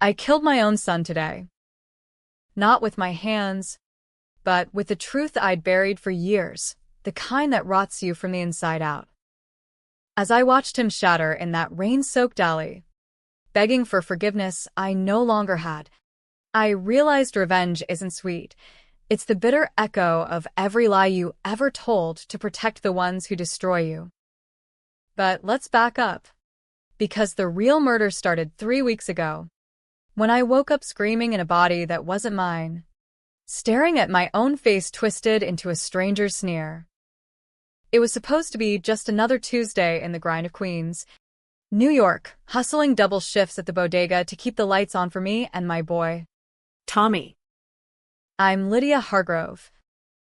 I killed my own son today. Not with my hands, but with the truth I'd buried for years, the kind that rots you from the inside out. As I watched him shatter in that rain-soaked alley, begging for forgiveness I no longer had, I realized revenge isn't sweet. It's the bitter echo of every lie you ever told to protect the ones who destroy you. But let's back up, because the real murder started 3 weeks ago, when I woke up screaming in a body that wasn't mine, staring at my own face twisted into a stranger's sneer. It was supposed to be just another Tuesday in the grind of Queens, New York, hustling double shifts at the bodega to keep the lights on for me and my boy, Tommy. I'm Lydia Hargrove,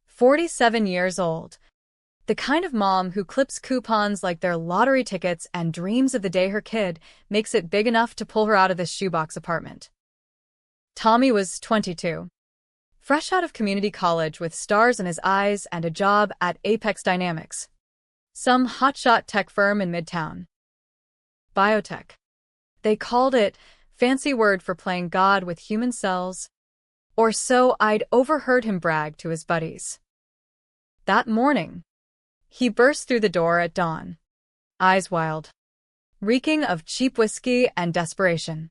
47 years old, the kind of mom who clips coupons like they're lottery tickets and dreams of the day her kid makes it big enough to pull her out of this shoebox apartment. Tommy was 22, fresh out of community college with stars in his eyes and a job at Apex Dynamics, some hotshot tech firm in Midtown. Biotech. They called it, fancy word for playing God with human cells, or so I'd overheard him brag to his buddies. That morning, he burst through the door at dawn, eyes wild, reeking of cheap whiskey and desperation.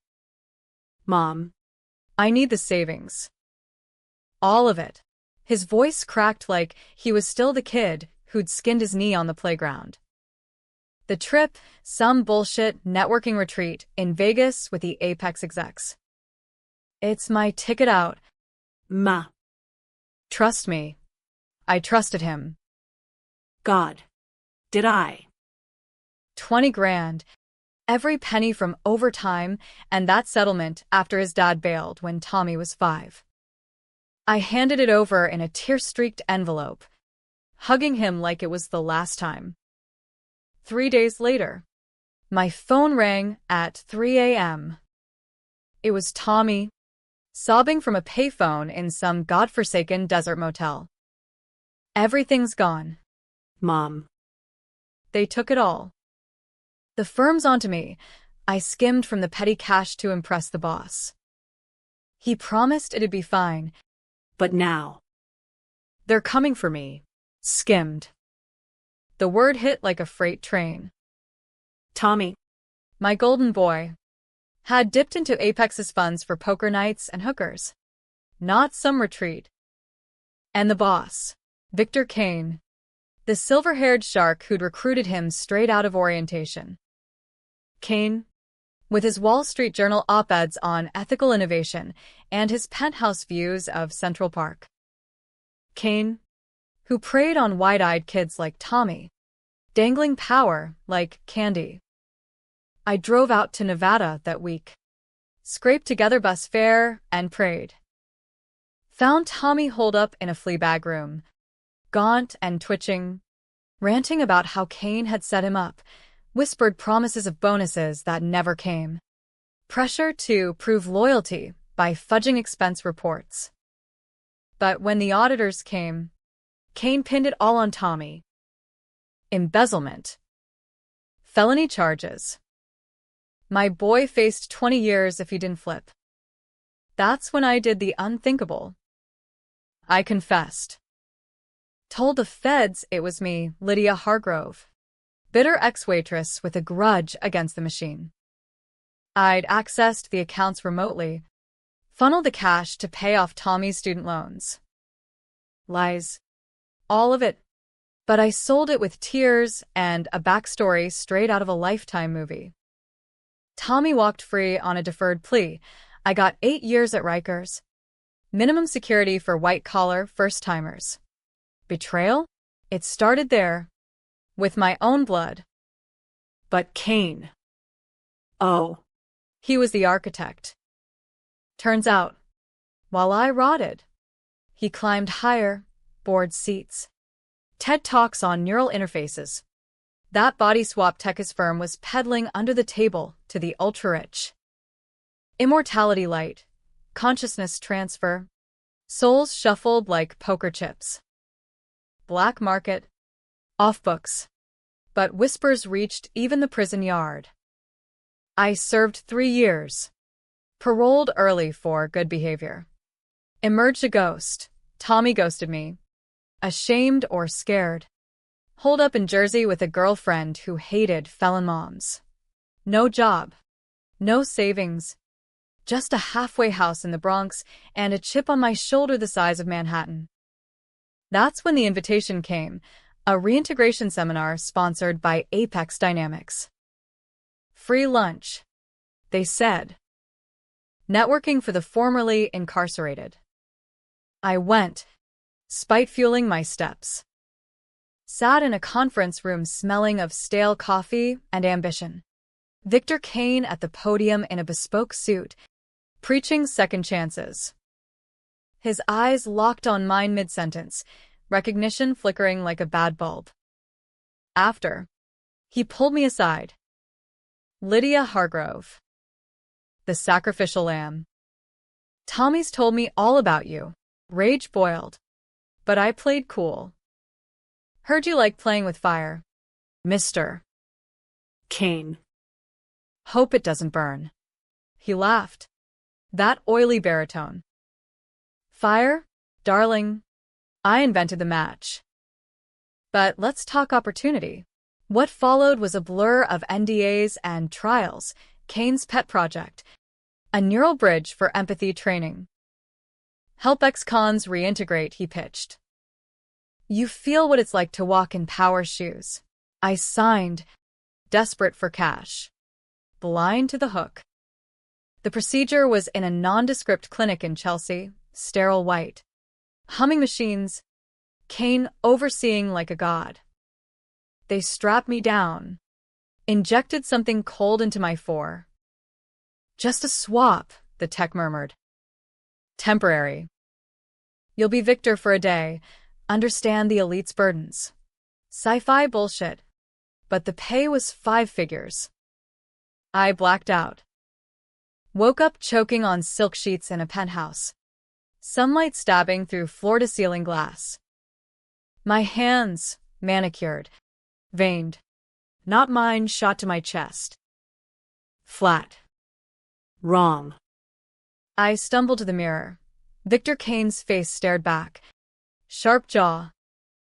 Mom. I need the savings. All of it. His voice cracked like he was still the kid who'd skinned his knee on the playground. The trip, some bullshit networking retreat in Vegas with the Apex execs. It's my ticket out. Ma. Trust me. I trusted him. God. Did I? 20 grand. Every penny from overtime and that settlement after his dad bailed when Tommy was 5. I handed it over in a tear-streaked envelope, hugging him like it was the last time. 3 days later, my phone rang at 3 a.m. It was Tommy, sobbing from a payphone in some godforsaken desert motel. Everything's gone. Mom. They took it all. The firm's onto me. I skimmed from the petty cash to impress the boss. He promised it'd be fine. But now. They're coming for me. Skimmed. The word hit like a freight train. Tommy. My golden boy had dipped into Apex's funds for poker nights and hookers. Not some retreat. And the boss, Victor Kane, the silver-haired shark who'd recruited him straight out of orientation. Kane, with his Wall Street Journal op-eds on ethical innovation and his penthouse views of Central Park. Kane, who preyed on wide-eyed kids like Tommy, dangling power like candy. I drove out to Nevada that week, scraped together bus fare, and prayed. Found Tommy holed up in a flea bag room, gaunt and twitching, ranting about how Kane had set him up, whispered promises of bonuses that never came. Pressure to prove loyalty by fudging expense reports. But when the auditors came, Kane pinned it all on Tommy. Embezzlement. Felony charges. My boy faced 20 years if he didn't flip. That's when I did the unthinkable. I confessed. Told the feds it was me, Lydia Hargrove, bitter ex-waitress with a grudge against the machine. I'd accessed the accounts remotely, funneled the cash to pay off Tommy's student loans. Lies. All of it. But I sold it with tears and a backstory straight out of a Lifetime movie. Tommy walked free on a deferred plea. I got 8 years at Rikers. Minimum security for white-collar first-timers. Betrayal? It started there. With my own blood. But Kane. Oh. He was the architect. Turns out, while I rotted, he climbed higher, board seats. TED Talks on neural interfaces. That body swap tech his firm was peddling under the table to the ultra-rich. Immortality light, consciousness transfer, souls shuffled like poker chips. Black market, off books. But whispers reached even the prison yard. I served 3 years. Paroled early for good behavior. Emerged a ghost. Tommy ghosted me. Ashamed or scared. Holed up in Jersey with a girlfriend who hated felon moms. No job. No savings. Just a halfway house in the Bronx and a chip on my shoulder the size of Manhattan. That's when the invitation came, a reintegration seminar sponsored by Apex Dynamics. Free lunch, they said. Networking for the formerly incarcerated. I went, spite fueling my steps. Sat in a conference room smelling of stale coffee and ambition. Victor Kane at the podium in a bespoke suit, preaching second chances. His eyes locked on mine mid-sentence, recognition flickering like a bad bulb. After, he pulled me aside. Lydia Hargrove. The sacrificial lamb. Tommy's told me all about you. Rage boiled. But I played cool. Heard you like playing with fire, Mr. Kane. Hope it doesn't burn. He laughed. That oily baritone. Fire, darling. I invented the match. But let's talk opportunity. What followed was a blur of NDAs and trials, Kane's pet project, a neural bridge for empathy training. Help ex-cons reintegrate, he pitched. You feel what it's like to walk in power shoes. I signed, desperate for cash. Blind to the hook. The procedure was in a nondescript clinic in Chelsea, sterile white. Humming machines, Kane overseeing like a god. They strapped me down, injected something cold into my fore. Just a swap, the tech murmured. Temporary. You'll be Victor for a day, understand the elite's burdens. Sci-fi bullshit. But the pay was 5 figures. I blacked out. Woke up choking on silk sheets in a penthouse. Sunlight stabbing through floor-to-ceiling glass. My hands, manicured, veined. Not mine, shot to my chest. Flat. Wrong. I stumbled to the mirror. Victor Kane's face stared back. Sharp jaw.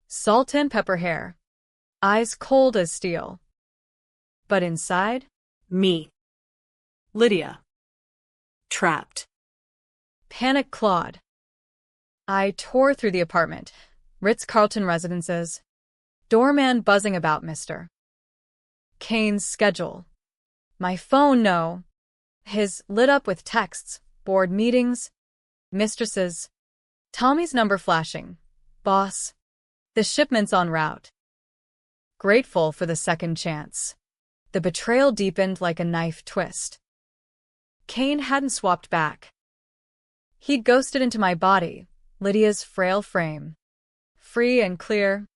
Salt and pepper hair. Eyes cold as steel. But inside? Me. Lydia. Trapped. Panic clawed. I tore through the apartment. Ritz-Carlton residences. Doorman buzzing about Mr. Kane's schedule. My phone, no. His lit up with texts, board meetings, mistresses. Tommy's number flashing. Boss. The shipment's en route. Grateful for the second chance. The betrayal deepened like a knife twist. Kane hadn't swapped back. He'd ghosted into my body, Lydia's frail frame. Free and clear,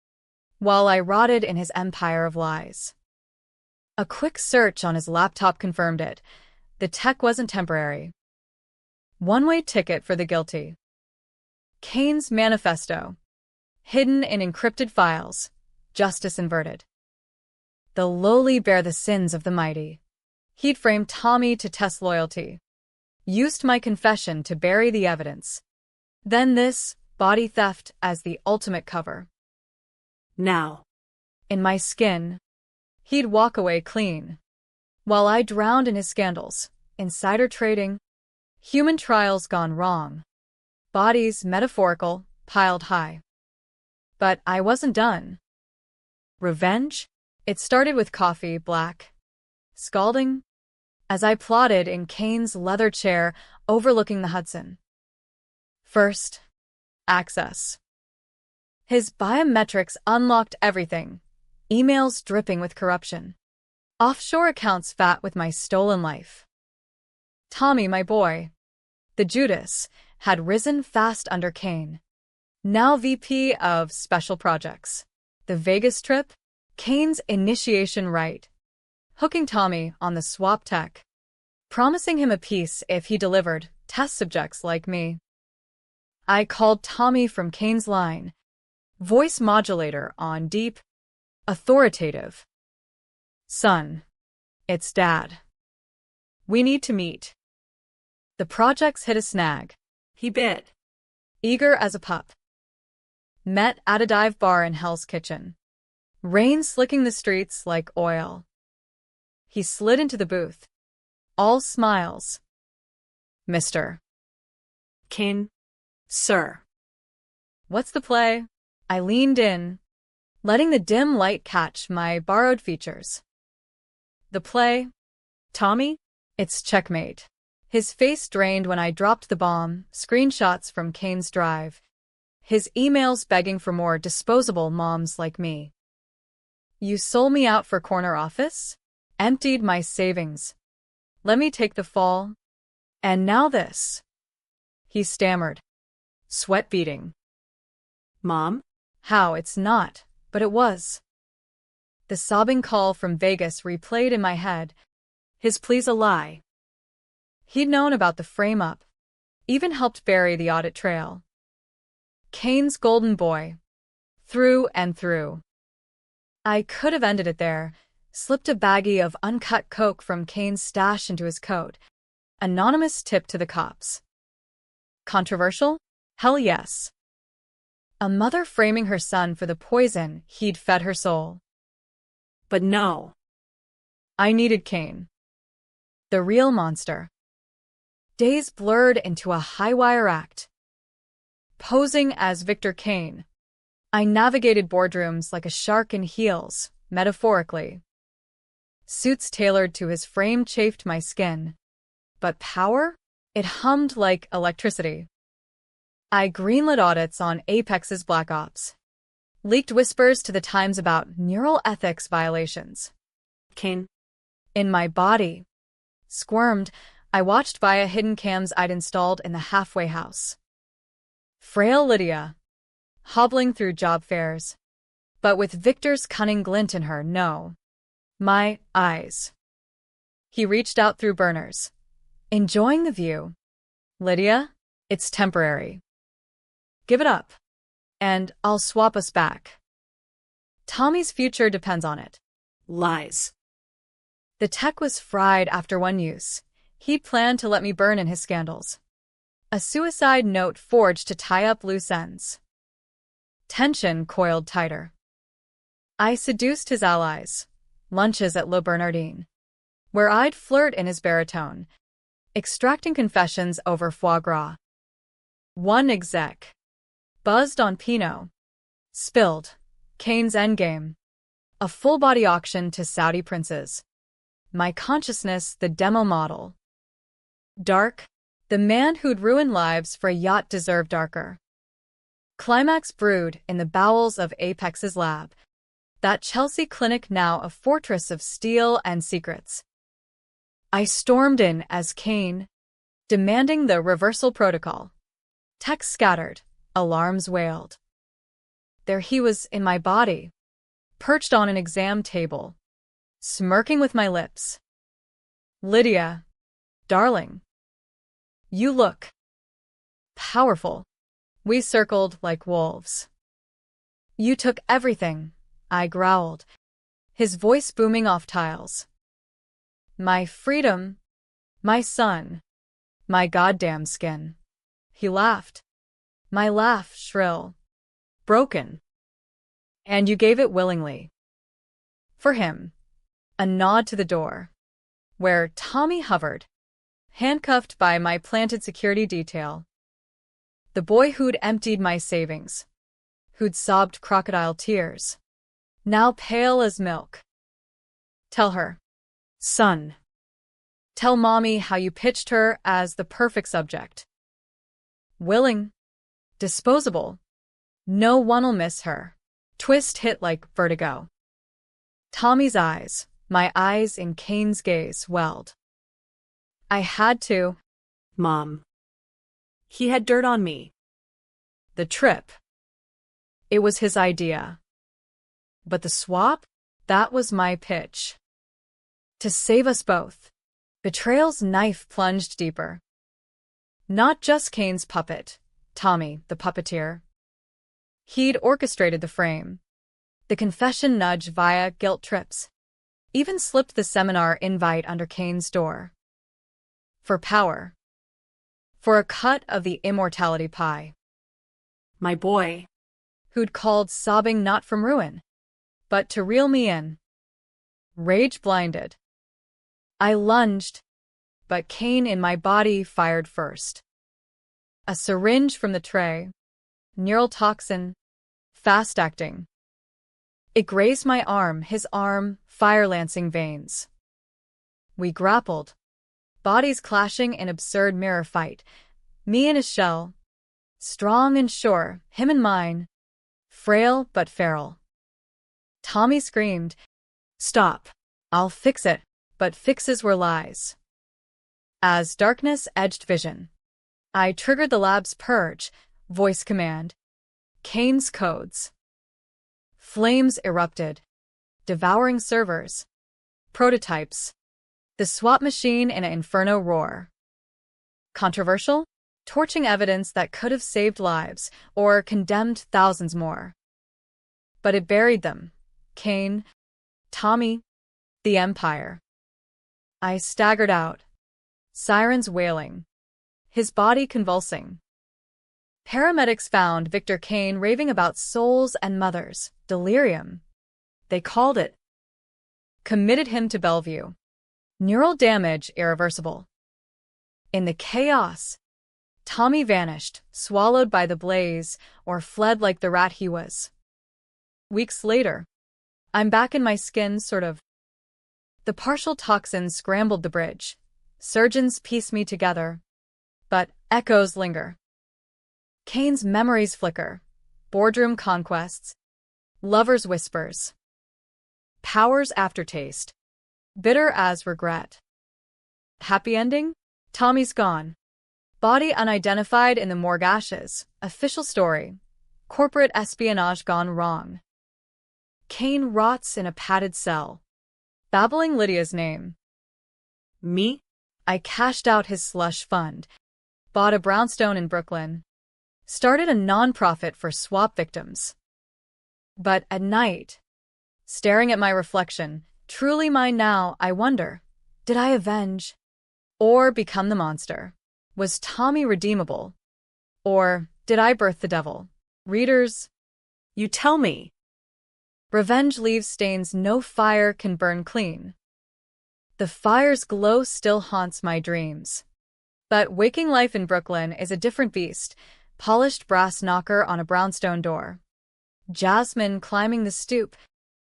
while I rotted in his empire of lies. A quick search on his laptop confirmed it. The tech wasn't temporary. One-way ticket for the guilty. Kane's manifesto. Hidden in encrypted files. Justice inverted. The lowly bear the sins of the mighty. He'd framed Tommy to test loyalty. Used my confession to bury the evidence. Then this, body theft as the ultimate cover. Now. In my skin, he'd walk away clean. While I drowned in his scandals, insider trading, human trials gone wrong. Bodies, metaphorical, piled high. But I wasn't done. Revenge? It started with coffee, black. Scalding? As I plodded in Kane's leather chair overlooking the Hudson. First, access. His biometrics unlocked everything. Emails dripping with corruption. Offshore accounts fat with my stolen life. Tommy, my boy, the Judas, had risen fast under Kane. Now VP of Special Projects. The Vegas trip? Kane's initiation rite. Hooking Tommy on the swap tech. Promising him a piece if he delivered test subjects like me. I called Tommy from Kane's line. Voice modulator on deep. Authoritative. Son. It's Dad. We need to meet. The projects hit a snag. He bit. Eager as a pup. Met at a dive bar in Hell's Kitchen. Rain slicking the streets like oil. He slid into the booth. All smiles. Mr. Kane. Sir. What's the play? I leaned in, letting the dim light catch my borrowed features. The play? Tommy? It's checkmate. His face drained when I dropped the bomb, screenshots from Kane's drive. His emails begging for more disposable moms like me. You sold me out for corner office? Emptied my savings. Let me take the fall. And now this. He stammered. Sweat beading. Mom? How, it's not, but it was. The sobbing call from Vegas replayed in my head. His pleas a lie. He'd known about the frame-up, even helped bury the audit trail. Kane's golden boy. Through and through. I could have ended it there, slipped a baggie of uncut coke from Kane's stash into his coat. Anonymous tip to the cops. Controversial? Hell yes. A mother framing her son for the poison he'd fed her soul. But no. I needed Kane. The real monster. Days blurred into a high-wire act. Posing as Victor Kane, I navigated boardrooms like a shark in heels, metaphorically. Suits tailored to his frame chafed my skin. But power? It hummed like electricity. I greenlit audits on Apex's Black Ops. Leaked whispers to the Times about neural ethics violations. Kane. In my body. Squirmed, I watched via hidden cams I'd installed in the halfway house. Frail Lydia. Hobbling through job fairs. But with Victor's cunning glint in her, no. My eyes. He reached out through burners. Enjoying the view. Lydia, it's temporary. Give it up. And I'll swap us back. Tommy's future depends on it. Lies. The tech was fried after one use. He planned to let me burn in his scandals. A suicide note forged to tie up loose ends. Tension coiled tighter. I seduced his allies. Lunches at Le Bernardin, where I'd flirt in his baritone, extracting confessions over foie gras. One exec. Buzzed on Pinot. Spilled. Kane's endgame. A full-body auction to Saudi princes. My consciousness the demo model. Dark. The man who'd ruined lives for a yacht deserved darker. Climax brewed in the bowels of Apex's lab. That Chelsea clinic now a fortress of steel and secrets. I stormed in as Kane, demanding the reversal protocol. Texts scattered, alarms wailed. There he was in my body, perched on an exam table, smirking with my lips. Lydia, darling. You look powerful. We circled like wolves. You took everything, I growled, his voice booming off tiles. My freedom, my son, my goddamn skin. He laughed. My laugh shrill, broken. And you gave it willingly. For him. A nod to the door, where Tommy hovered, handcuffed by my planted security detail. The boy who'd emptied my savings, who'd sobbed crocodile tears, now pale as milk. Tell her, son. Tell mommy how you pitched her as the perfect subject. Willing, disposable, no one'll miss her. Twist hit like vertigo. Tommy's eyes, my eyes in Kane's gaze, welled. I had to. Mom. He had dirt on me. The trip. It was his idea. But the swap? That was my pitch. To save us both. Betrayal's knife plunged deeper. Not just Kane's puppet, Tommy, the puppeteer. He'd orchestrated the frame. The confession nudge via guilt trips. Even slipped the seminar invite under Kane's door. For power. for a cut of the immortality pie. My boy. Who'd called sobbing not from ruin, but to reel me in. Rage blinded. I lunged, but Cain in my body fired first. A syringe from the tray, neural toxin, fast-acting. It grazed my arm, his arm, fire-lancing veins. We grappled, bodies clashing in absurd mirror fight, me in his shell, strong and sure, him and mine, frail but feral. Tommy screamed, "Stop, I'll fix it," but fixes were lies. As darkness edged vision, I triggered the lab's purge, voice command, Cain's codes. Flames erupted, devouring servers, prototypes, the swap machine in an inferno roar. Controversial? Torching evidence that could have saved lives or condemned thousands more. But it buried them. Cain, Tommy, the Empire. I staggered out, sirens wailing, his body convulsing. Paramedics found Victor Cain raving about souls and mothers, delirium. They called it. Committed him to Bellevue. Neural damage irreversible. In the chaos, Tommy vanished, swallowed by the blaze, or fled like the rat he was. Weeks later, I'm back in my skin, sort of. The partial toxins scrambled the bridge. Surgeons piece me together. But echoes linger. Cain's memories flicker. Boardroom conquests. Lovers' whispers. Power's aftertaste. Bitter as regret. Happy ending? Tommy's gone. Body unidentified in the morgue ashes. Official story. Corporate espionage gone wrong. Cain rots in a padded cell, babbling Lydia's name. Me? I cashed out his slush fund, bought a brownstone in Brooklyn, started a non-profit for swap victims. But at night, staring at my reflection, truly mine now, I wonder, did I avenge or become the monster? Was Tommy redeemable? Or did I birth the devil? Readers, you tell me. Revenge leaves stains no fire can burn clean. The fire's glow still haunts my dreams. But waking life in Brooklyn is a different beast. Polished brass knocker on a brownstone door. Jasmine climbing the stoop.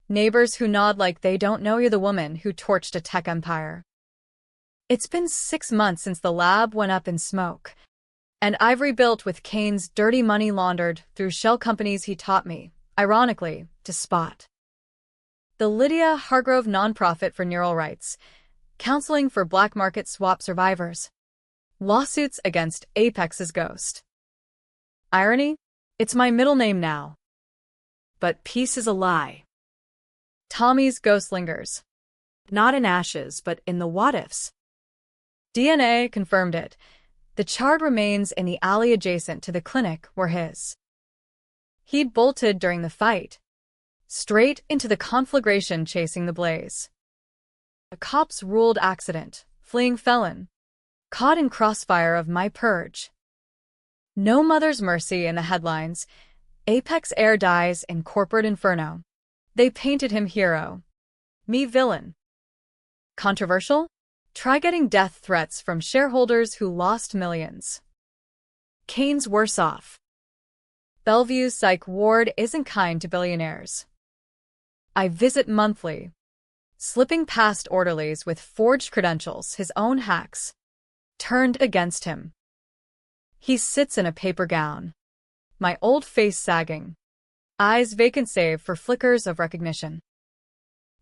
Neighbors who nod like they don't know you're the woman who torched a tech empire. It's been 6 months since the lab went up in smoke. And I've rebuilt with Cain's dirty money laundered through shell companies he taught me, ironically, to spot. The Lydia Hargrove nonprofit for neural rights, counseling for black market swap survivors, lawsuits against Apex's ghost. Irony? It's my middle name now. But peace is a lie. Tommy's ghost lingers. Not in ashes, but in the what-ifs. DNA confirmed it. The charred remains in the alley adjacent to the clinic were his. He'd bolted during the fight, straight into the conflagration chasing the blaze. The cops ruled accident, fleeing felon, caught in crossfire of my purge. No mother's mercy in the headlines. Apex heir dies in corporate inferno. They painted him hero. Me villain. Controversial? Try getting death threats from shareholders who lost millions. Cain's worse off. Bellevue's psych ward isn't kind to billionaires. I visit monthly, slipping past orderlies with forged credentials, his own hacks, turned against him. He sits in a paper gown, my old face sagging, eyes vacant save for flickers of recognition.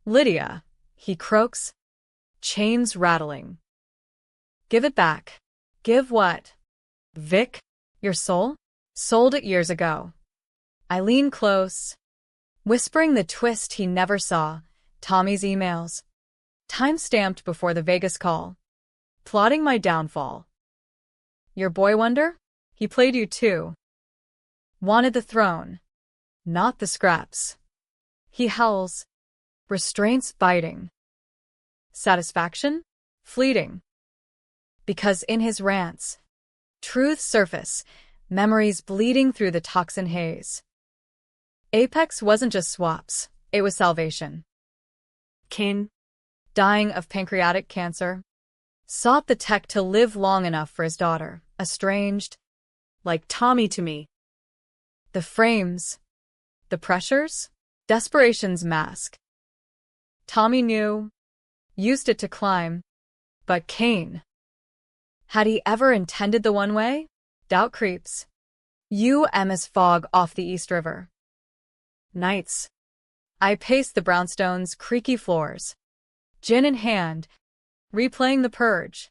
Lydia, he croaks, chains rattling. Give it back. Give what? Vic, your soul? Sold it years ago. I lean close, whispering the twist he never saw, Tommy's emails, time-stamped before the Vegas call, plotting my downfall. Your boy wonder? He played you too. Wanted the throne, not the scraps. He howls, restraints biting. Satisfaction? Fleeting. Because in his rants, Truth surface, memories bleeding through the toxin haze. Apex wasn't just swaps, it was salvation. Kane, Dying of pancreatic cancer, sought the tech to live long enough for his daughter, estranged, like Tommy to me. the frames, the pressures, desperation's mask. Tommy knew, used it to climb, but Kane. Had he ever intended the one-way? Doubt creeps. U.M.S. fog off the East River. Nights. I paced the brownstone's creaky floors, gin in hand, replaying the purge.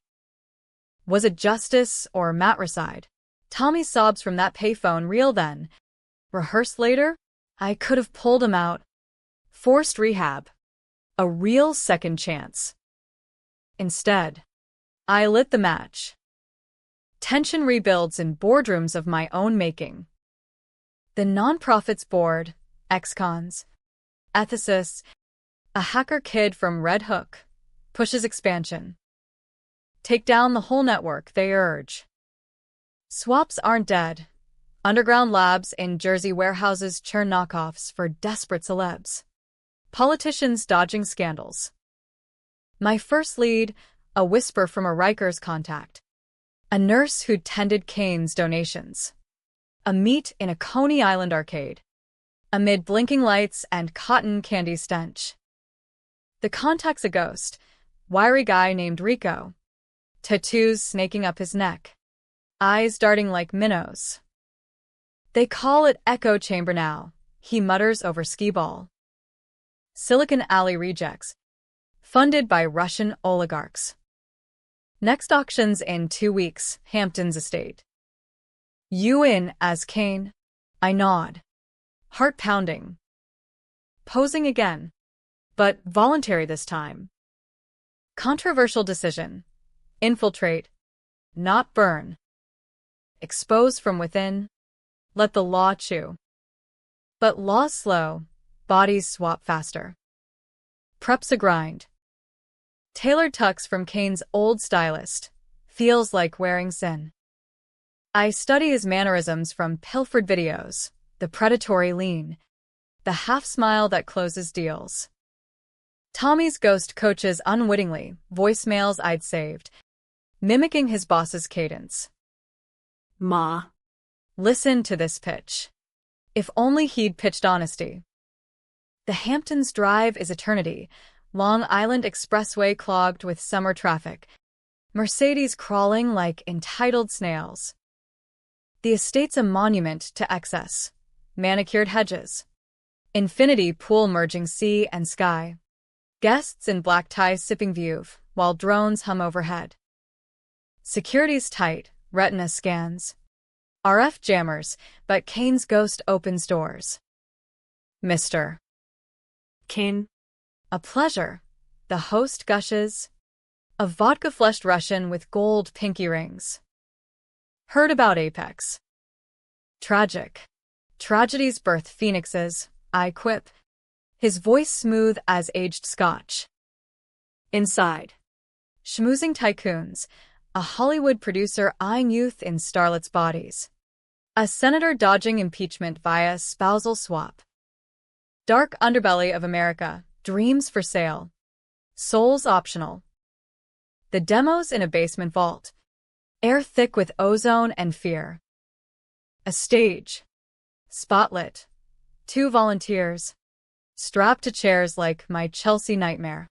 Was it justice or matricide? Tommy's sobs from that payphone real then? Rehearsed later? I could have pulled him out. Forced rehab. A real second chance. Instead, I lit the match. Tension rebuilds in boardrooms of my own making. The nonprofits board, ex-cons, ethicists, a hacker kid from Red Hook, pushes expansion. Take down the whole network, they urge. Swaps aren't dead. Underground labs in Jersey warehouses churn knockoffs for desperate celebs. Politicians dodging scandals. My first lead, a whisper from a Rikers contact. A nurse who'd tended Kane's donations. A meet in a Coney Island arcade. Amid blinking lights and cotton candy stench. The contact's a ghost, wiry guy named Rico. Tattoos snaking up his neck. Eyes darting like minnows. They call it echo chamber now, he mutters over skee-ball. Silicon Alley rejects. Funded by Russian oligarchs. Next auctions in 2 weeks, Hampton's estate. You in as Kane? I nod. Heart pounding. Posing again. But voluntary this time. Controversial decision. Infiltrate. Not burn. Expose from within. Let the law chew. But law's slow. Bodies swap faster. Prep's a grind. Tailored tux from Kane's old stylist. Feels like wearing sin. I study his mannerisms from pilfered videos. The predatory lean. The half-smile that closes deals. Tommy's ghost coaches unwittingly, voicemails I'd saved. Mimicking his boss's cadence. Ma. Listen to this pitch. If only he'd pitched honesty. The Hamptons Drive is eternity. Long Island Expressway clogged with summer traffic. Mercedes crawling like entitled snails. The estate's a monument to excess. Manicured hedges. Infinity pool merging sea and sky. Guests in black ties sipping Veuve, while drones hum overhead. Security's tight, retina scans. RF jammers, but Kane's ghost opens doors. Mr. Kane. A pleasure. The host gushes. A vodka-fleshed Russian with gold pinky rings. Heard about Apex. Tragic. Tragedy's birth phoenixes, I quip. His voice smooth as aged scotch. Inside. Schmoozing tycoons. A Hollywood producer eyeing youth in starlets' bodies. A senator dodging impeachment via spousal swap. Dark underbelly of America. Dreams for sale. Souls optional. The demos in a basement vault. Air thick with ozone and fear. A stage. Spotlit. 2 volunteers. Strapped to chairs like my Chelsea nightmare.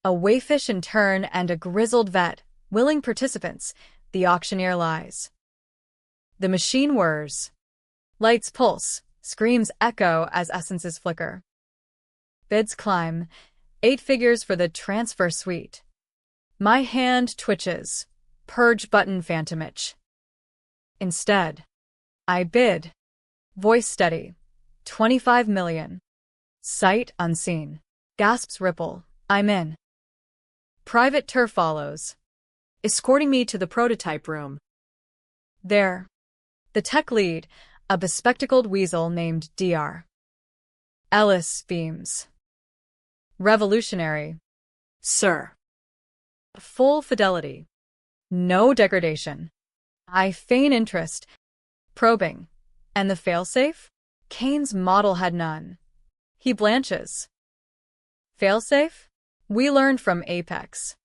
A wayfish in turn and a grizzled vet, willing participants, the auctioneer lies. The machine whirs. Lights pulse, screams echo as essences flicker. Bids climb, 8 figures for the transfer suite. My hand twitches, purge button phantom itch. Instead, I bid. Voice steady. 25 million. Sight unseen. Gasps ripple. I'm in. Private tour follows. Escorting me to the prototype room. There. The tech lead, a bespectacled weasel named Dr. Ellis beams. Revolutionary. Sir. Full fidelity. No degradation. I feign interest, probing. And the failsafe? Kane's model had none. He blanches. Failsafe? We learned from Apex.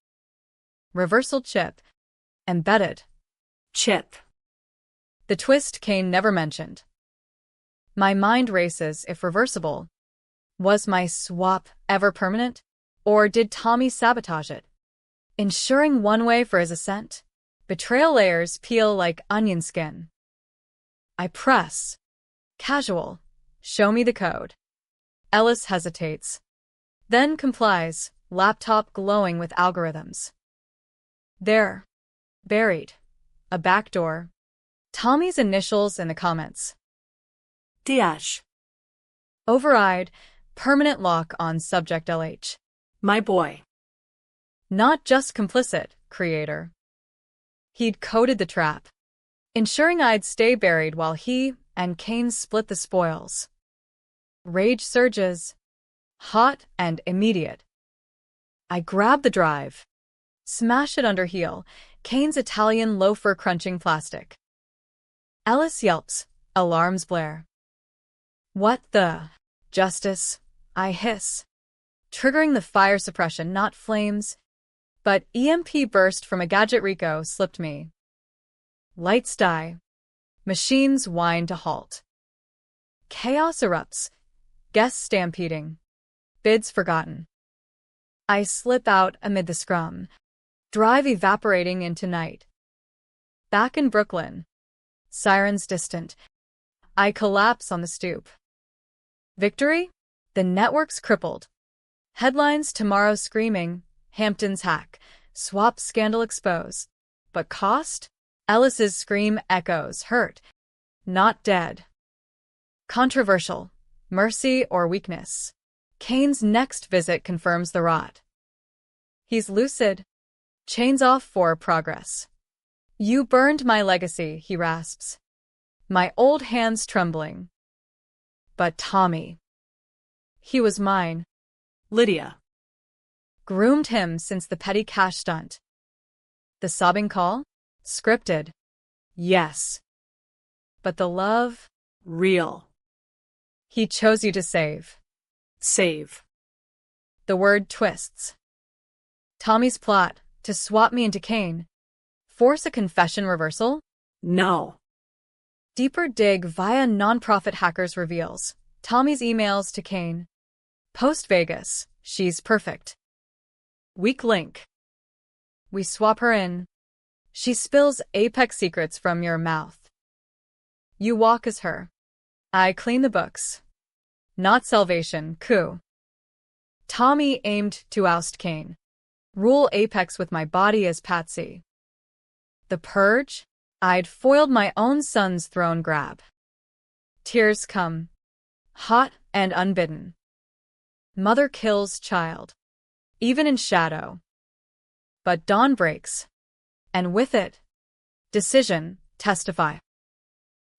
Reversal chip. Embedded. Chip. The twist Kane never mentioned. My mind races if reversible. Was my swap ever permanent? Or did Tommy sabotage it? Ensuring one way for his ascent? Betrayal layers peel like onion skin. I press. Casual. Show me the code. Ellis hesitates. Then complies, laptop glowing with algorithms. There. Buried. A backdoor. Tommy's initials in the comments. Dash. Override. Permanent lock on subject LH. My boy. Not just complicit, creator. He'd coded the trap, ensuring I'd stay buried while he and Kane split the spoils. Rage surges. Hot and immediate. I grab the drive. Smash it under heel, Kane's Italian loafer crunching plastic. Ellis yelps, alarms blare. What the? Justice, I hiss. Triggering the fire suppression, not flames, but EMP burst from a Gadget Rico slipped me. Lights die. Machines whine to halt. Chaos erupts. Guests stampeding. Bids forgotten. I slip out amid the scrum. Drive evaporating into night. Back in Brooklyn. Sirens distant. I collapse on the stoop. Victory? The network's crippled. Headlines tomorrow screaming, Hampton's hack, swap scandal exposed. But cost? Ellis's scream echoes, hurt, not dead. Controversial, mercy or weakness. Kane's next visit confirms the rot. He's lucid. Chains off for progress. You burned my legacy, he rasps. My old hands trembling. But Tommy. He was mine. Lydia. Groomed him since the petty cash stunt. The sobbing call? Scripted. Yes. But the love? Real. He chose you to save. Save. The word twists. Tommy's plot, to swap me into Kane. Force a confession reversal? No. Deeper dig via nonprofit hackers reveals. Tommy's emails to Kane. Post Vegas, she's perfect. Weak link. We swap her in. She spills Apex secrets from your mouth. You walk as her. I clean the books. Not salvation, coup. Tommy aimed to oust Kane. Rule Apex with my body as Patsy. The purge? I'd foiled my own son's throne grab. Tears come. Hot and unbidden. Mother kills child. Even in shadow. But dawn breaks. And with it, decision, testify.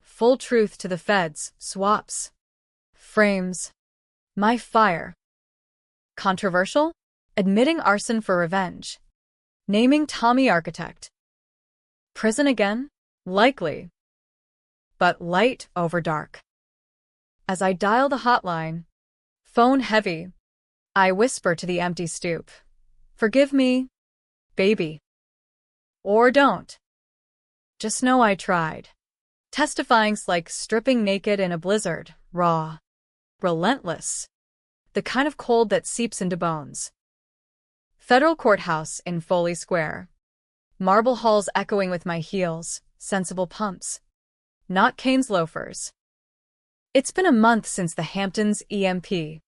Full truth to the feds, swaps. Frames. My fire. Controversial? Admitting arson for revenge. Naming Tommy architect. Prison again? Likely. But light over dark. As I dial the hotline, phone heavy, I whisper to the empty stoop. Forgive me, baby. Or don't. Just know I tried. Testifying's like stripping naked in a blizzard, raw. Relentless. The kind of cold that seeps into bones. Federal courthouse in Foley Square. Marble halls echoing with my heels, sensible pumps. Not Kane's loafers. It's been a month since the Hamptons EMP.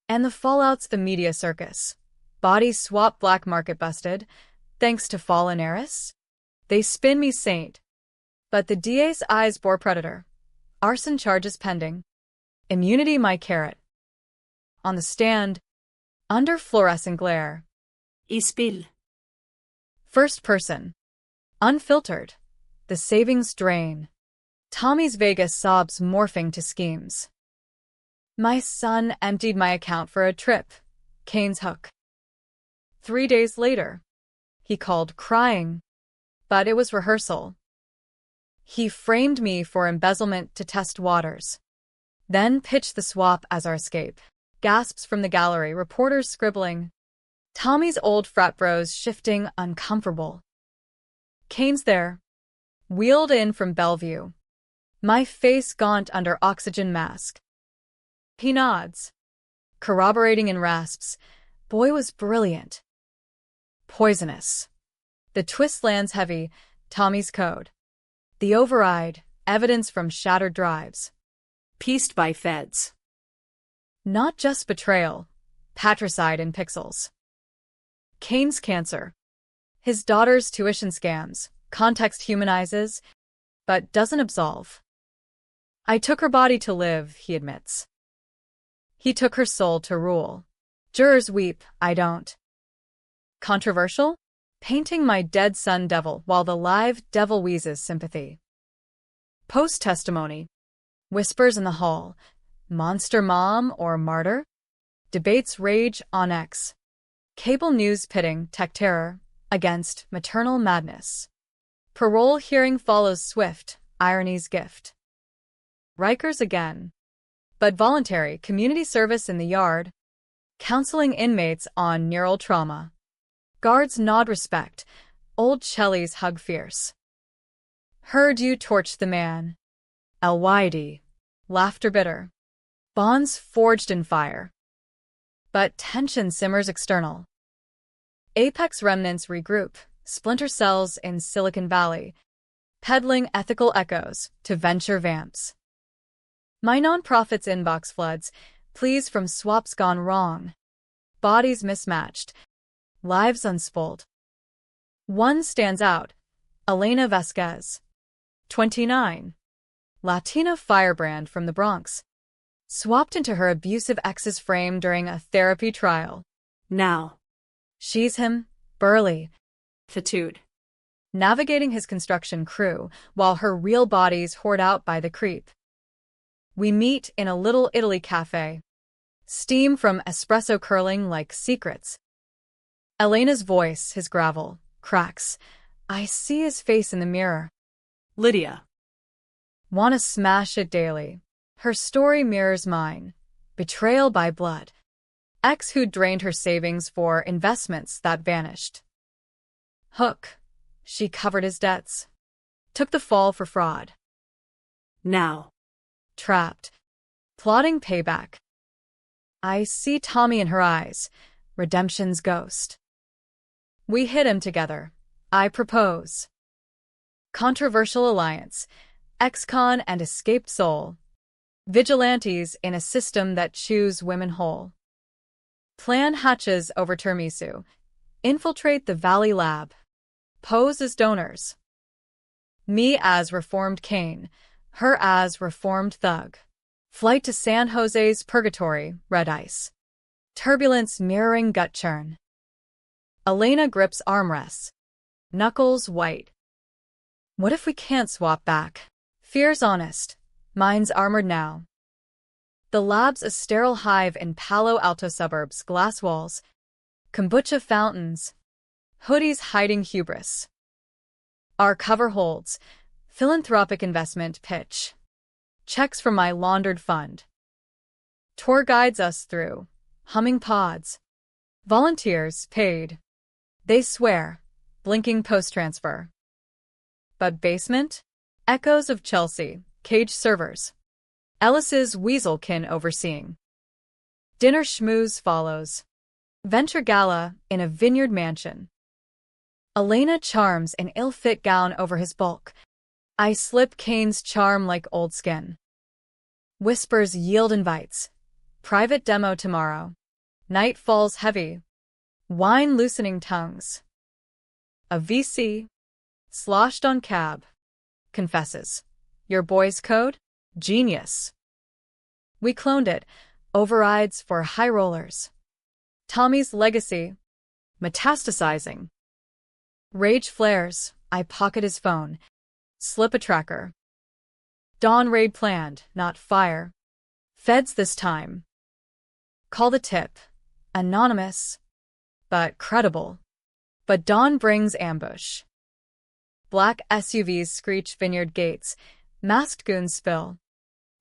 And the fallout's the media circus. Body swap black market busted, thanks to fallen heiress? They spin me saint. But the DA's eyes bore predator. Arson charges pending. Immunity my carrot. On the stand, under fluorescent glare. Ispil. First person. Unfiltered. The savings drain. Tommy's Vegas sobs morphing to schemes. My son emptied my account for a trip. Kane's hook. 3 days later. He called crying. But it was rehearsal. He framed me for embezzlement to test waters. Then pitched the swap as our escape. Gasps from the gallery, reporters scribbling. Tommy's old frat bros shifting, uncomfortable. Kane's there. Wheeled in from Bellevue. My face gaunt under oxygen mask. He nods, corroborating in rasps. Boy was brilliant. Poisonous. The twist lands heavy, Tommy's code. The override, evidence from shattered drives. Pieced by feds. Not just betrayal, patricide in pixels. Kane's cancer. His daughter's tuition scams, context humanizes, but doesn't absolve. I took her body to live, he admits. He took her soul to rule. Jurors weep, I don't. Controversial? Painting my dead son devil while the live devil wheezes sympathy. Post-testimony. Whispers in the hall. Monster mom or martyr? Debates rage on X. Cable news pitting tech terror against maternal madness. Parole hearing follows swift, irony's gift. Rikers again. But voluntary community service in the yard. Counseling inmates on neural trauma. Guards nod respect. Old Shelley's hug fierce. Heard you torched the man. LYD. Laughter bitter. Bonds forged in fire. But tension simmers external. Apex remnants regroup, splinter cells in Silicon Valley, peddling ethical echoes to venture vamps. My nonprofit's inbox floods, pleas from swaps gone wrong. Bodies mismatched, lives unspooled. One stands out, Elena Vasquez, 29. Latina firebrand from the Bronx. Swapped into her abusive ex's frame during a therapy trial. Now. She's him, burly, Tattooed. navigating his construction crew while her real body's hoard out by the creep. We meet in a Little Italy cafe. Steam from espresso curling like secrets. Elena's voice, his gravel, cracks. I see his face in the mirror. Lydia. Wanna smash it daily. Her story mirrors mine. Betrayal by blood. Ex who drained her savings for investments that vanished. Hook. She covered his debts. Took the fall for fraud. Now. Trapped. Plotting payback. I see Tommy in her eyes. Redemption's ghost. We hit him together. I propose. Controversial alliance. Ex-con and escaped soul. Vigilantes in a system that chews women whole. Plan hatches over tiramisu. Infiltrate the Valley Lab. Pose as donors. Me as reformed Kane. Her as reformed thug. Flight to San Jose's purgatory, red ice. Turbulence mirroring gut churn. Elena grips armrests. Knuckles white. What if we can't swap back? Fear's honest. Mine's armored now. The lab's a sterile hive in Palo Alto suburbs, glass walls, kombucha fountains, hoodies hiding hubris. Our cover holds philanthropic investment pitch. Checks from my laundered fund. Tour guides us through, humming pods. Volunteers paid. They swear, blinking post-transfer. But basement? Echoes of Chelsea, cage servers. Ellis's weaselkin overseeing. Dinner schmooze follows. Venture gala in a vineyard mansion. Elena charms an ill-fit gown over his bulk. I slip Kane's charm like old skin. Whispers yield invites. Private demo tomorrow. Night falls heavy. Wine loosening tongues. A VC. Sloshed on cab. Confesses. Your boy's code? Genius. We cloned it. Overrides for high rollers. Tommy's legacy. Metastasizing. Rage flares. I pocket his phone. Slip a tracker. Dawn raid planned, not fire. Feds this time. Call the tip. Anonymous. But credible. But dawn brings ambush. Black SUVs screech vineyard gates. Masked goons spill.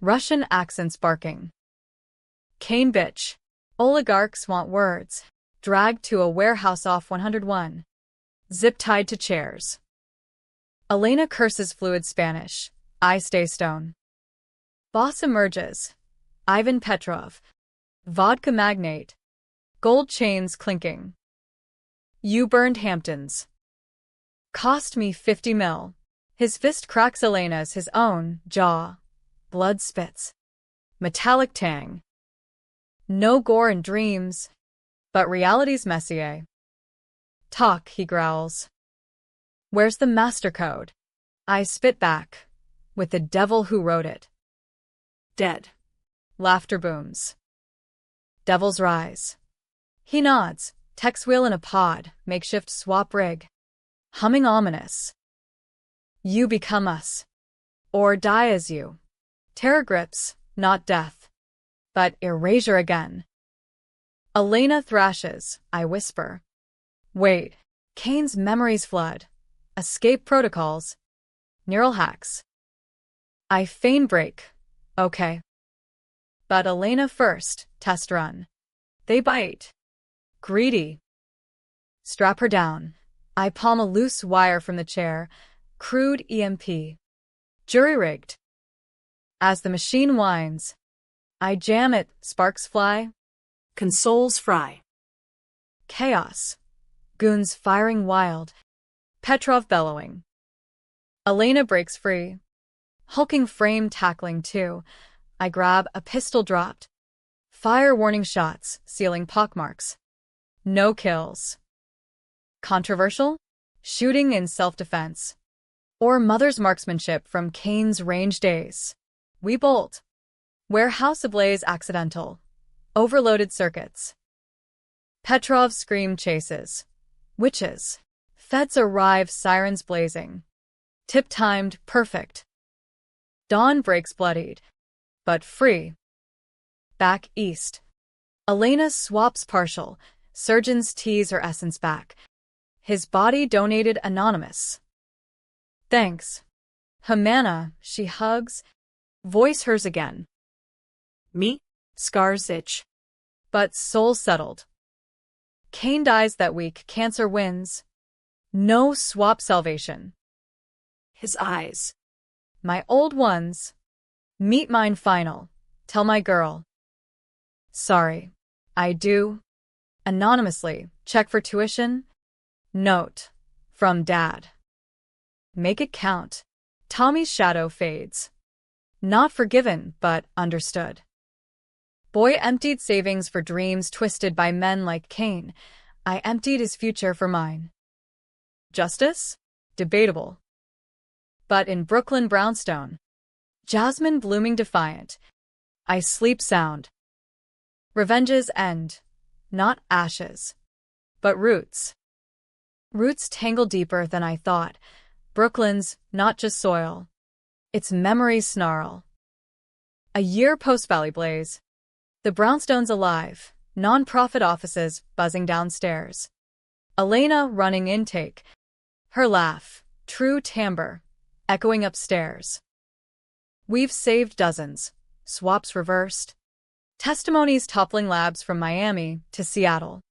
Russian accents barking. Kane bitch. Oligarchs want words. Dragged to a warehouse off 101. Zip tied to chairs. Elena curses fluid Spanish. I stay stone. Boss emerges. Ivan Petrov. Vodka magnate. Gold chains clinking. You burned Hamptons. Cost me 50 mil. His fist cracks Elena's his own jaw. Blood spits. Metallic tang. No gore in dreams, but reality's messier. Talk, he growls. Where's the master code? I spit back. With the devil who wrote it. Dead. Laughter booms. Devils rise. He nods. Tex wheel in a pod, makeshift swap rig. Humming ominous. You become us. Or die as you. Terror grips, not death. But erasure again. Elena thrashes, I whisper. Wait. Kane's memories flood. Escape protocols. Neural hacks. I feign break. Okay. But Elena first, test run. They bite. Greedy. Strap her down. I palm a loose wire from the chair. Crude EMP. Jury-rigged. As the machine whines, I jam it, sparks fly. Consoles fry. Chaos. Goons firing wild. Petrov bellowing. Elena breaks free. Hulking frame tackling too. I grab a pistol dropped. Fire warning shots, sealing pockmarks. No kills. Controversial? Shooting in self-defense. Or mother's marksmanship from Kane's range days. We bolt. Warehouse ablaze accidental. Overloaded circuits. Petrov scream chases. Witches. Feds arrive, sirens blazing. Tip-timed, perfect. Dawn breaks bloodied. But free. Back east. Elena swaps partial. Surgeons tease her essence back. His body donated anonymous. Thanks. Humana, she hugs. Voice hers again. Me? Scars itch. But soul settled. Kane dies that week, cancer wins. No swap salvation. His eyes. My old ones. Meet mine final. Tell my girl. Sorry. I do. Anonymously, check for tuition. Note. From Dad. Make it count. Tommy's shadow fades. Not forgiven, but understood. Boy emptied savings for dreams twisted by men like Kane. I emptied his future for mine. Justice? Debatable. But in Brooklyn brownstone. Jasmine blooming defiant. I sleep sound. Revenge's end. Not ashes. But roots. Roots tangle deeper than I thought. Brooklyn's not just soil. Its memories snarl. A year post-Valley Blaze. The brownstone's alive. Non-profit offices buzzing downstairs. Elena running intake. Her laugh, true timbre, echoing upstairs. We've saved dozens. Swaps reversed. Testimonies toppling labs from Miami to Seattle.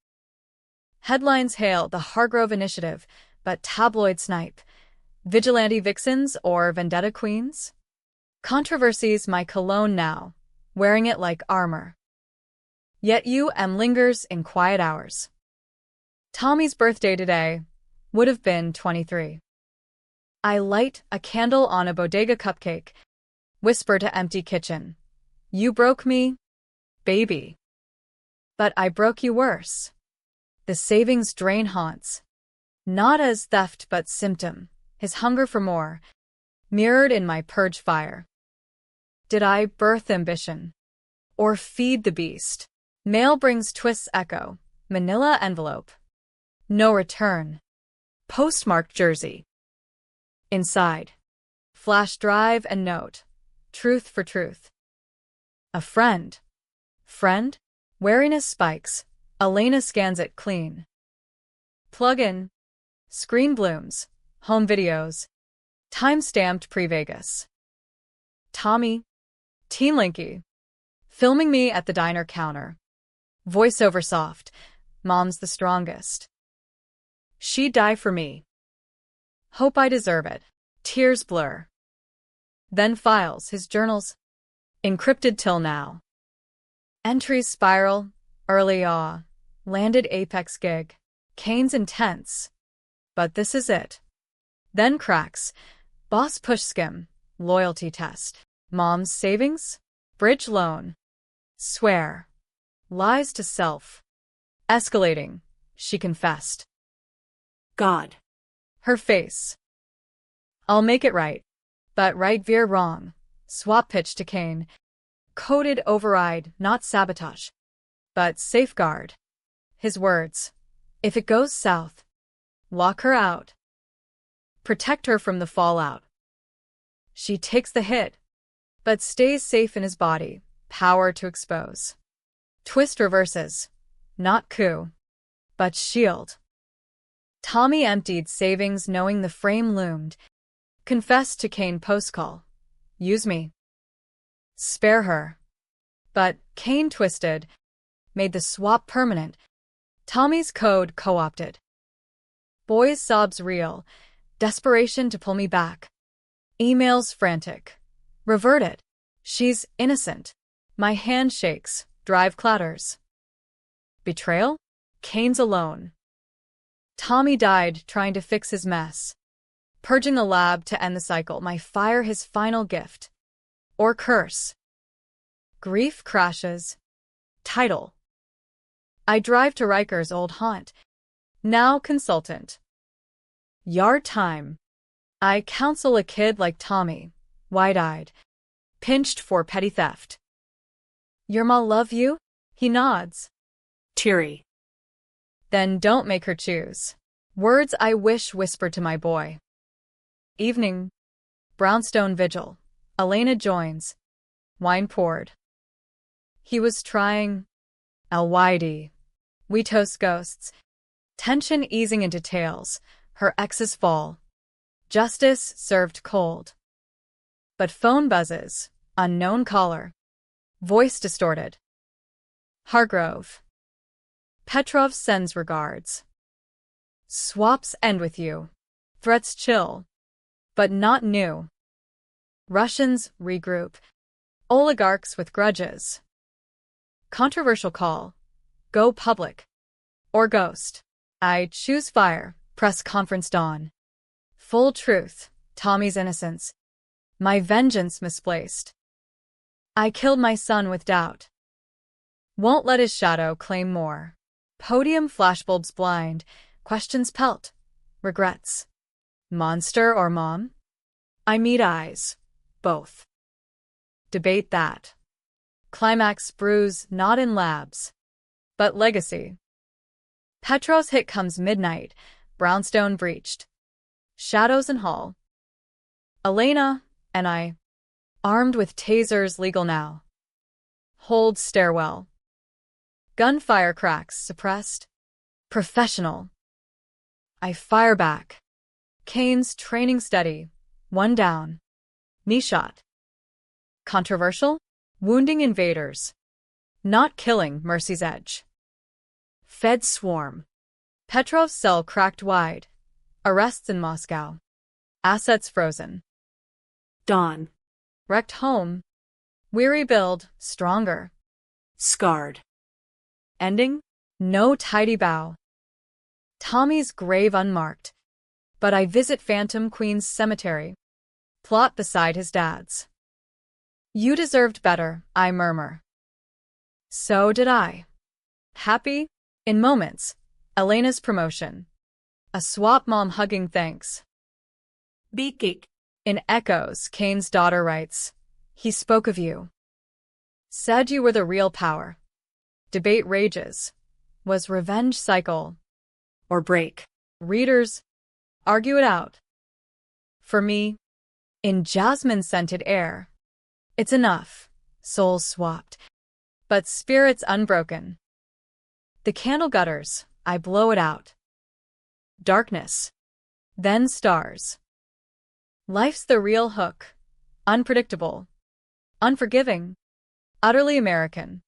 Headlines hail the Hargrove Initiative, but tabloid snipe. Vigilante vixens or vendetta queens? Controversies my cologne now, wearing it like armor. Yet lingers in quiet hours. Tommy's birthday today would have been 23. I light a candle on a bodega cupcake, whisper to empty kitchen. You broke me, baby. But I broke you worse. The savings drain haunts. Not as theft but symptom, his hunger for more, mirrored in my purge fire. Did I birth ambition? Or feed the beast? Mail brings twists echo, manila envelope. No return. Postmarked jersey. Inside. Flash drive and note. Truth for truth. A friend. Friend? Wariness spikes. Elena scans it clean. Plug in. Screen blooms. Home videos. Time-stamped pre-Vegas. Tommy. Teen Linky. Filming me at the diner counter. Voiceover soft. Mom's the strongest. She'd die for me. Hope I deserve it. Tears blur. Then files, his journals. Encrypted till now. Entries spiral. Early awe. Landed Apex gig. Kane's intense. But this is it. Then cracks. Boss push skim. Loyalty test. Mom's savings? Bridge loan. Swear. Lies to self. Escalating. She confessed. God. Her face. I'll make it right. But right veer wrong. Swap pitch to Kane. Coded override, not sabotage. But safeguard. His words. If it goes south, lock her out. Protect her from the fallout. She takes the hit, but stays safe in his body. Power to expose. Twist reverses. Not coup, but shield. Tommy emptied savings knowing the frame loomed. Confessed to Kane post-call. Use me. Spare her. But Kane twisted. Made the swap permanent. Tommy's code co-opted. Boys' sobs real. Desperation to pull me back. Emails frantic. Revert it. She's innocent. My hand shakes. Drive clatters. Betrayal? Kane's alone. Tommy died trying to fix his mess. Purging the lab to end the cycle. My fire his final gift. Or curse. Grief crashes. Title. I drive to Riker's old haunt. Now consultant. Yard time. I counsel a kid like Tommy. Wide-eyed. Pinched for petty theft. Your ma love you? He nods. Teary. Then don't make her choose. Words I wish whispered to my boy. Evening. Brownstone vigil. Elena joins. Wine poured. He was trying. LYD. We toast ghosts. Tension easing into tales. Her exes fall. Justice served cold. But phone buzzes. Unknown caller. Voice distorted. Hargrove. Petrov sends regards. Swaps end with you. Threats chill. But not new. Russians regroup. Oligarchs with grudges. Controversial call. Go public. Or ghost. I choose fire. Press conference dawn. Full truth. Tommy's innocence. My vengeance misplaced. I killed my son with doubt. Won't let his shadow claim more. Podium flashbulbs blind. Questions pelt. Regrets. Monster or mom? I meet eyes. Both. Debate that. Climax bruise not in labs. But legacy. Petrov's hit comes midnight. Brownstone breached. Shadows in hall. Elena and I. Armed with tasers legal now. Hold stairwell. Gunfire cracks suppressed. Professional. I fire back. Kane's training steady. One down. Knee shot. Controversial? Wounding invaders. Not killing Mercy's edge. Feds swarm. Petrov's cell cracked wide. Arrests in Moscow. Assets frozen. Dawn. Wrecked home. Weary build, stronger. Scarred. Ending? No tidy bow. Tommy's grave unmarked. But I visit Phantom Queen's cemetery. Plot beside his dad's. You deserved better, I murmur. So did I. Happy? In moments. Elena's promotion. A swap mom hugging thanks. Beak. In echoes, Kane's daughter writes. He spoke of you. Said you were the real power. Debate rages. Was revenge cycle? Or break? Readers. Argue it out. For me. In jasmine-scented air. It's enough. Souls swapped. But spirits unbroken. The candle gutters. I blow it out. Darkness. Then stars. Life's the real hook. Unpredictable. Unforgiving. Utterly American.